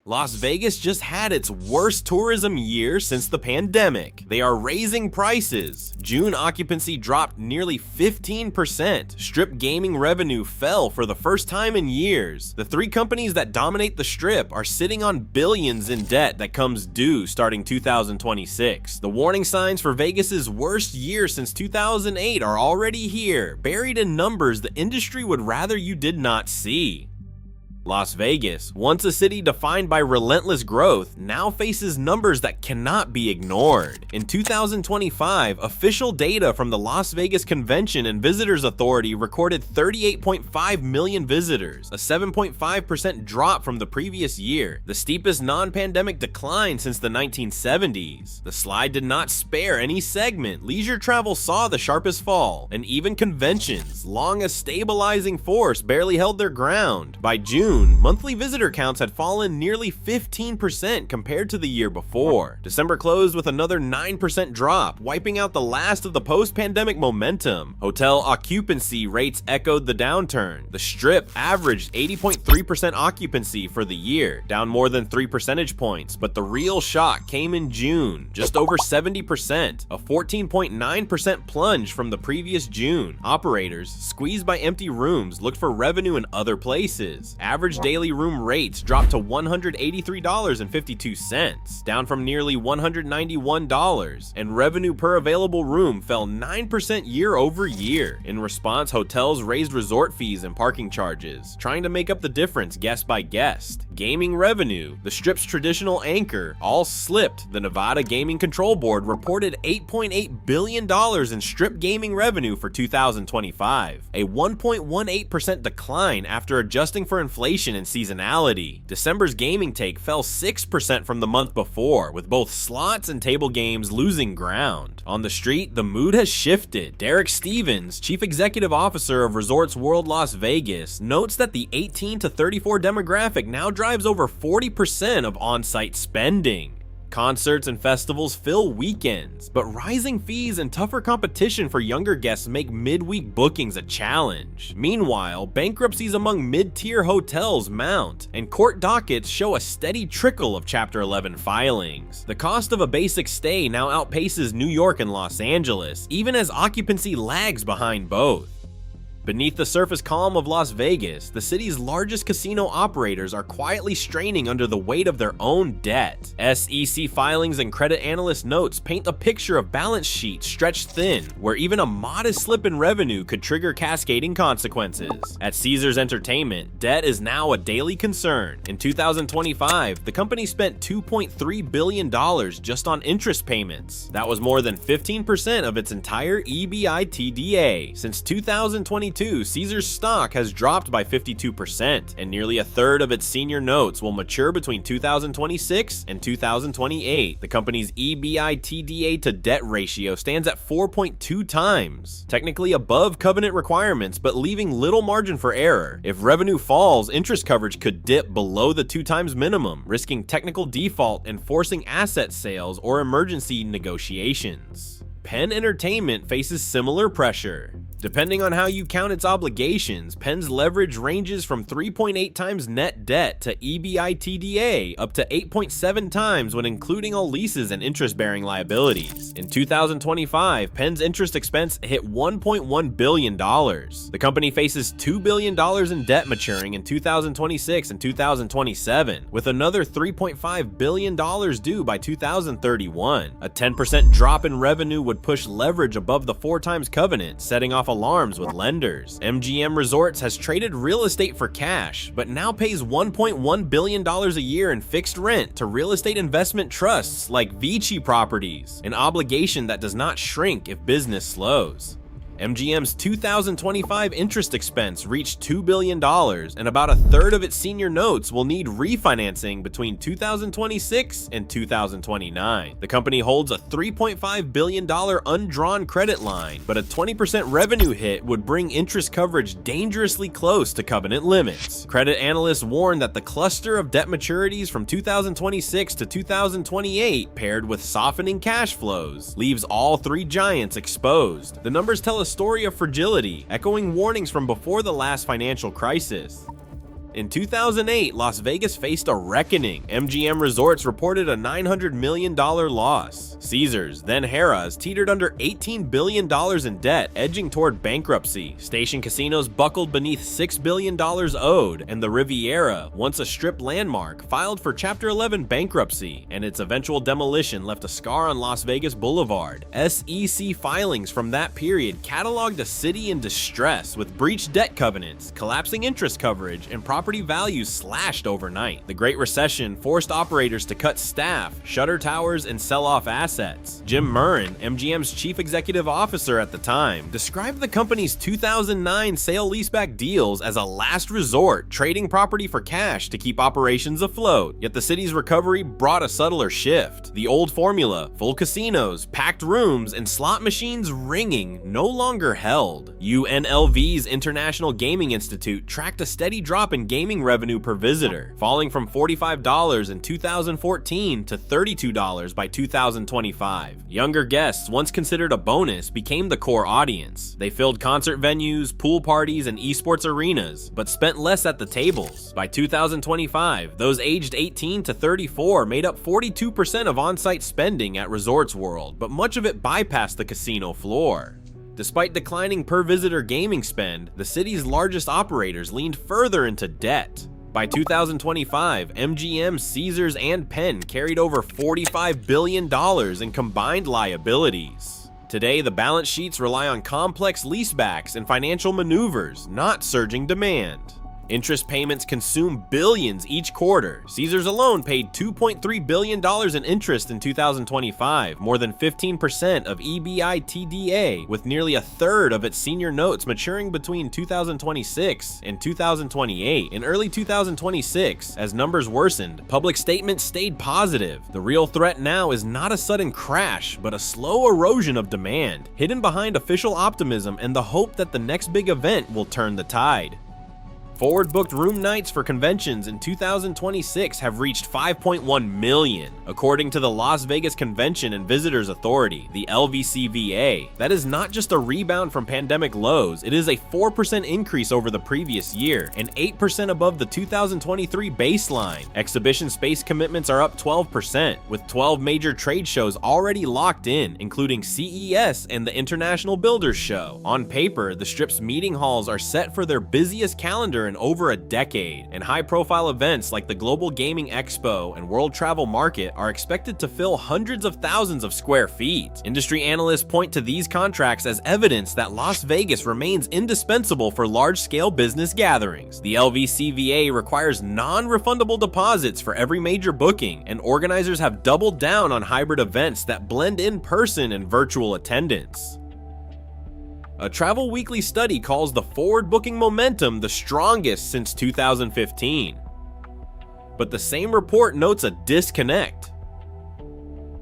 Las Vegas just had its worst tourism year since the pandemic. They are raising prices. June occupancy dropped nearly 15%. Strip gaming revenue fell for the first time in years. The three companies that dominate the Strip are sitting on billions in debt that comes due starting 2026. The warning signs for Vegas's worst year since 2008 are already here, buried in numbers the industry would rather you did not see. Las Vegas, once a city defined by relentless growth, now faces numbers that cannot be ignored. In 2025, official data from the Las Vegas Convention and Visitors Authority recorded 38.5 million visitors, a 7.5% drop from the previous year, the steepest non-pandemic decline since the 1970s. The slide did not spare any segment. Leisure travel saw the sharpest fall, and even conventions, long a stabilizing force, barely held their ground. By June, monthly visitor counts had fallen nearly 15% compared to the year before. December closed with another 9% drop, wiping out the last of the post-pandemic momentum. Hotel occupancy rates echoed the downturn. The Strip averaged 80.3% occupancy for the year, down more than 3 percentage points, but the real shock came in June, just over 70%, a 14.9% plunge from the previous June. Operators, squeezed by empty rooms, looked for revenue in other places. Average daily room rates dropped to $183.52, down from nearly $191, and revenue per available room fell 9% year over year. In response, hotels raised resort fees and parking charges, trying to make up the difference guest by guest. Gaming revenue, the Strip's traditional anchor, all slipped. The Nevada Gaming Control Board reported $8.8 billion in Strip gaming revenue for 2025, a 1.18% decline after adjusting for inflation and seasonality. December's gaming take fell 6% from the month before, with both slots and table games losing ground. On the street, the mood has shifted. Derek Stevens, Chief Executive Officer of Resorts World Las Vegas, notes that the 18 to 34 demographic now drives over 40% of on-site spending. Concerts and festivals fill weekends, but rising fees and tougher competition for younger guests make midweek bookings a challenge. Meanwhile, bankruptcies among mid-tier hotels mount, and court dockets show a steady trickle of Chapter 11 filings. The cost of a basic stay now outpaces New York and Los Angeles, even as occupancy lags behind both. Beneath the surface calm of Las Vegas, the city's largest casino operators are quietly straining under the weight of their own debt. SEC filings and credit analyst notes paint a picture of balance sheets stretched thin, where even a modest slip in revenue could trigger cascading consequences. At Caesars Entertainment, debt is now a daily concern. In 2025, the company spent $2.3 billion just on interest payments. That was more than 15% of its entire EBITDA. Since 2022, Caesars stock has dropped by 52%, and nearly a third of its senior notes will mature between 2026 and 2028. The company's EBITDA to debt ratio stands at 4.2 times, technically above covenant requirements, but leaving little margin for error. If revenue falls, interest coverage could dip below the 2 times minimum, risking technical default and forcing asset sales or emergency negotiations. Penn Entertainment faces similar pressure. Depending on how you count its obligations, Penn's leverage ranges from 3.8 times net debt to EBITDA up to 8.7 times when including all leases and interest-bearing liabilities. In 2025, Penn's interest expense hit $1.1 billion. The company faces $2 billion in debt maturing in 2026 and 2027, with another $3.5 billion due by 2031. A 10% drop in revenue would push leverage above the 4 times covenant, setting off alarms with lenders. MGM Resorts has traded real estate for cash, but now pays $1.1 billion a year in fixed rent to real estate investment trusts like Vici Properties, an obligation that does not shrink if business slows. MGM's 2025 interest expense reached $2 billion, and about a third of its senior notes will need refinancing between 2026 and 2029. The company holds a $3.5 billion undrawn credit line, but a 20% revenue hit would bring interest coverage dangerously close to covenant limits. Credit analysts warn that the cluster of debt maturities from 2026 to 2028, paired with softening cash flows, leaves all three giants exposed. The numbers tell a story of fragility, echoing warnings from before the last financial crisis. In 2008, Las Vegas faced a reckoning. MGM Resorts reported a $900 million loss. Caesars, then Harrah's, teetered under $18 billion in debt, edging toward bankruptcy. Station casinos buckled beneath $6 billion owed, and the Riviera, once a Strip landmark, filed for Chapter 11 bankruptcy, and its eventual demolition left a scar on Las Vegas Boulevard. SEC filings from that period cataloged a city in distress with breached debt covenants, collapsing interest coverage, and property values slashed overnight. The Great Recession forced operators to cut staff, shutter towers, and sell off assets. Jim Murren, MGM's chief executive officer at the time, described the company's 2009 sale-leaseback deals as a last resort, trading property for cash to keep operations afloat. Yet the city's recovery brought a subtler shift. The old formula, full casinos, packed rooms, and slot machines ringing, no longer held. UNLV's International Gaming Institute tracked a steady drop in gaming revenue per visitor, falling from $45 in 2014 to $32 by 2025. Younger guests, once considered a bonus, became the core audience. They filled concert venues, pool parties, and esports arenas, but spent less at the tables. By 2025, those aged 18 to 34 made up 42% of on-site spending at Resorts World, but much of it bypassed the casino floor. Despite declining per-visitor gaming spend, the city's largest operators leaned further into debt. By 2025, MGM, Caesars, and Penn carried over $45 billion in combined liabilities. Today, the balance sheets rely on complex leasebacks and financial maneuvers, not surging demand. Interest payments consume billions each quarter. Caesars alone paid $2.3 billion in interest in 2025, more than 15% of EBITDA, with nearly a third of its senior notes maturing between 2026 and 2028. In early 2026, as numbers worsened, public statements stayed positive. The real threat now is not a sudden crash, but a slow erosion of demand, hidden behind official optimism and the hope that the next big event will turn the tide. Forward-booked room nights for conventions in 2026 have reached 5.1 million, according to the Las Vegas Convention and Visitors Authority, the LVCVA. That is not just a rebound from pandemic lows, it is a 4% increase over the previous year, and 8% above the 2023 baseline. Exhibition space commitments are up 12%, with 12 major trade shows already locked in, including CES and the International Builders Show. On paper, the Strip's meeting halls are set for their busiest calendar in over a decade, and high-profile events like the Global Gaming Expo and World Travel Market are expected to fill hundreds of thousands of square feet. Industry analysts point to these contracts as evidence that Las Vegas remains indispensable for large-scale business gatherings. The LVCVA requires non-refundable deposits for every major booking, and organizers have doubled down on hybrid events that blend in-person and virtual attendance. A Travel Weekly study calls the forward booking momentum the strongest since 2015. But the same report notes a disconnect.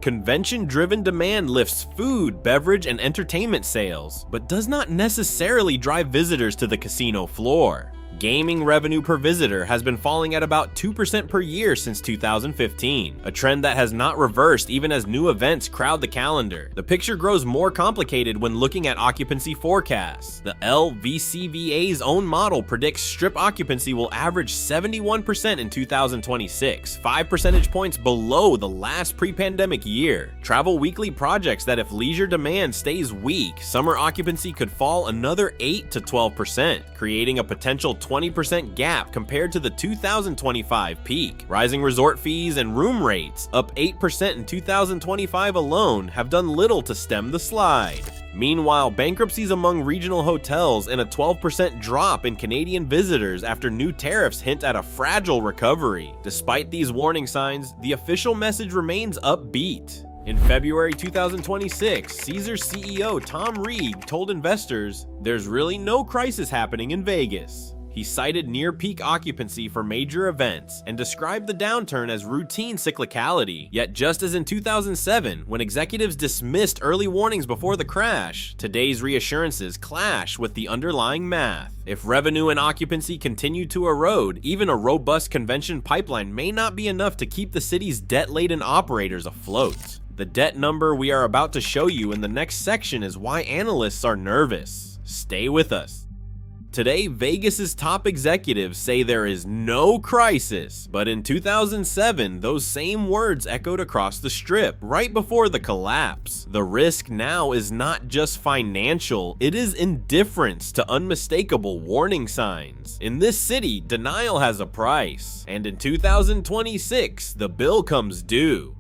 Convention-driven demand lifts food, beverage, and entertainment sales, but does not necessarily drive visitors to the casino floor. Gaming revenue per visitor has been falling at about 2% per year since 2015, a trend that has not reversed even as new events crowd the calendar. The picture grows more complicated when looking at occupancy forecasts. The LVCVA's own model predicts Strip occupancy will average 71% in 2026, 5 percentage points below the last pre-pandemic year. Travel Weekly projects that if leisure demand stays weak, summer occupancy could fall another 8 to 12%, creating a potential 20% gap compared to the 2025 peak. Rising resort fees and room rates, up 8% in 2025 alone, have done little to stem the slide. Meanwhile, bankruptcies among regional hotels and a 12% drop in Canadian visitors after new tariffs hint at a fragile recovery. Despite these warning signs, the official message remains upbeat. In February 2026, Caesars CEO Tom Reeg told investors, "There's really no crisis happening in Vegas." He cited near-peak occupancy for major events and described the downturn as routine cyclicality. Yet just as in 2007, when executives dismissed early warnings before the crash, today's reassurances clash with the underlying math. If revenue and occupancy continue to erode, even a robust convention pipeline may not be enough to keep the city's debt-laden operators afloat. The debt number we are about to show you in the next section is why analysts are nervous. Stay with us. Today, Vegas's top executives say there is no crisis, but in 2007, those same words echoed across the Strip right before the collapse. The risk now is not just financial, it is indifference to unmistakable warning signs. In this city, denial has a price, and in 2026, the bill comes due.